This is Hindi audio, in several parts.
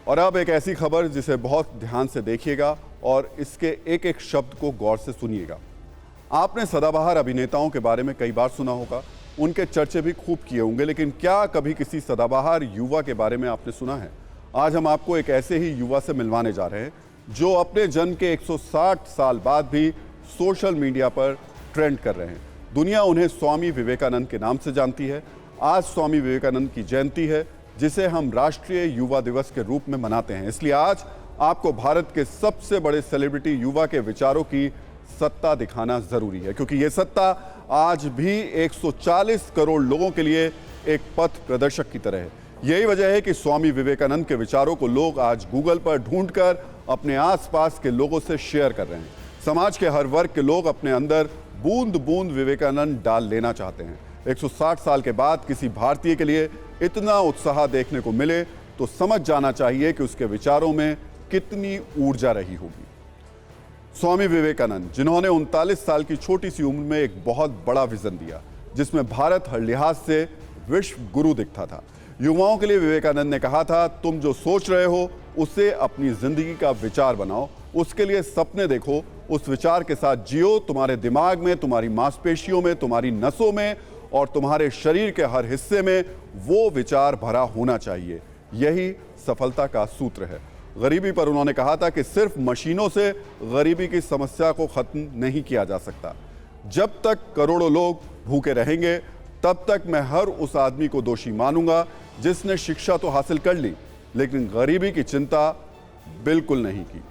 और अब एक ऐसी खबर जिसे बहुत ध्यान से देखिएगा और इसके एक एक शब्द को गौर से सुनिएगा। आपने सदाबहार अभिनेताओं के बारे में कई बार सुना होगा, उनके चर्चे भी खूब किए होंगे, लेकिन क्या कभी किसी सदाबहार युवा के बारे में आपने सुना है? आज हम आपको एक ऐसे ही युवा से मिलवाने जा रहे हैं जो अपने जन्म के 160 साल बाद भी सोशल मीडिया पर ट्रेंड कर रहे हैं। दुनिया उन्हें स्वामी विवेकानंद के नाम से जानती है। आज स्वामी विवेकानंद की जयंती है, जिसे हम राष्ट्रीय युवा दिवस के रूप में मनाते हैं। इसलिए आज आपको भारत के सबसे बड़े सेलिब्रिटी युवा के विचारों की सत्ता दिखाना जरूरी है, क्योंकि ये सत्ता आज भी 140 करोड़ लोगों के लिए एक पथ प्रदर्शक की तरह है। यही वजह है कि स्वामी विवेकानंद के विचारों को लोग आज गूगल पर ढूंढकर अपने आसपास के लोगों से शेयर कर रहे हैं। समाज के हर वर्ग के लोग अपने अंदर बूंद बूंद विवेकानंद डाल लेना चाहते हैं। 160 साल के बाद किसी भारतीय के लिए इतना उत्साह देखने को मिले तो समझ जाना चाहिए कि उसके विचारों में कितनी ऊर्जा रही होगी। स्वामी विवेकानंद, जिन्होंने 39 साल की छोटी सी उम्र में एक बहुत बड़ा विजन दिया, जिसमें भारत हर लिहाज से विश्व गुरु दिखता था। युवाओं के लिए विवेकानंद ने कहा था, तुम जो सोच रहे हो उसे अपनी जिंदगी का विचार बनाओ, उसके लिए सपने देखो, उस विचार के साथ जियो। तुम्हारे दिमाग में, तुम्हारी मांसपेशियों में, तुम्हारी नसों में और तुम्हारे शरीर के हर हिस्से में वो विचार भरा होना चाहिए। यही सफलता का सूत्र है। गरीबी पर उन्होंने कहा था कि सिर्फ मशीनों से गरीबी की समस्या को खत्म नहीं किया जा सकता। जब तक करोड़ों लोग भूखे रहेंगे, तब तक मैं हर उस आदमी को दोषी मानूंगा जिसने शिक्षा तो हासिल कर ली, लेकिन गरीबी की चिंता बिल्कुल नहीं की।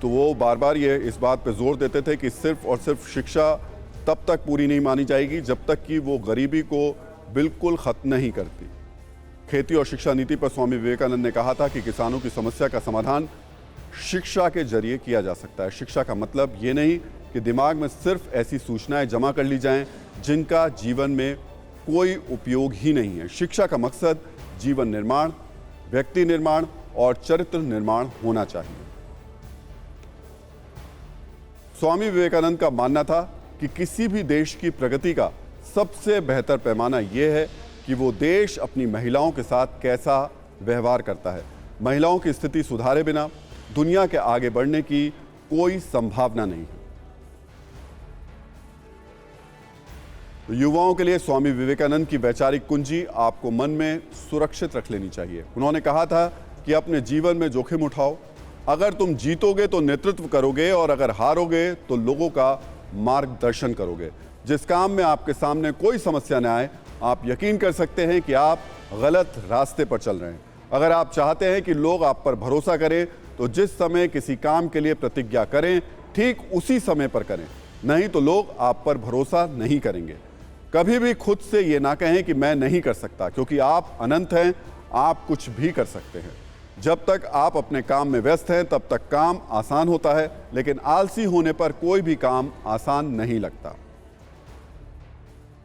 तो वो बार बार ये इस बात पे जोर देते थे कि सिर्फ और सिर्फ शिक्षा तब तक पूरी नहीं मानी जाएगी जब तक कि वो गरीबी को बिल्कुल खत्म नहीं करती। खेती और शिक्षा नीति पर स्वामी विवेकानंद ने कहा था कि किसानों की समस्या का समाधान शिक्षा के जरिए किया जा सकता है। शिक्षा का मतलब ये नहीं कि दिमाग में सिर्फ ऐसी सूचनाएं जमा कर ली जाएं जिनका जीवन में कोई उपयोग ही नहीं है। शिक्षा का मकसद जीवन निर्माण, व्यक्ति निर्माण और चरित्र निर्माण होना चाहिए। स्वामी विवेकानंद का मानना था कि किसी भी देश की प्रगति का सबसे बेहतर पैमाना यह है कि वो देश अपनी महिलाओं के साथ कैसा व्यवहार करता है। महिलाओं की स्थिति सुधारे बिना दुनिया के आगे बढ़ने की कोई संभावना नहीं है। तो युवाओं के लिए स्वामी विवेकानंद की वैचारिक कुंजी आपको मन में सुरक्षित रख लेनी चाहिए। उन्होंने कहा था कि अपने जीवन में जोखिम उठाओ। अगर तुम जीतोगे तो नेतृत्व करोगे और अगर हारोगे तो लोगों का मार्गदर्शन करोगे। जिस काम में आपके सामने कोई समस्या न आए, आप यकीन कर सकते हैं कि आप गलत रास्ते पर चल रहे हैं। अगर आप चाहते हैं कि लोग आप पर भरोसा करें तो जिस समय किसी काम के लिए प्रतिज्ञा करें, ठीक उसी समय पर करें, नहीं तो लोग आप पर भरोसा नहीं करेंगे। कभी भी खुद से ये ना कहें कि मैं नहीं कर सकता, क्योंकि आप अनंत हैं, आप कुछ भी कर सकते हैं। जब तक आप अपने काम में व्यस्त हैं तब तक काम आसान होता है, लेकिन आलसी होने पर कोई भी काम आसान नहीं लगता।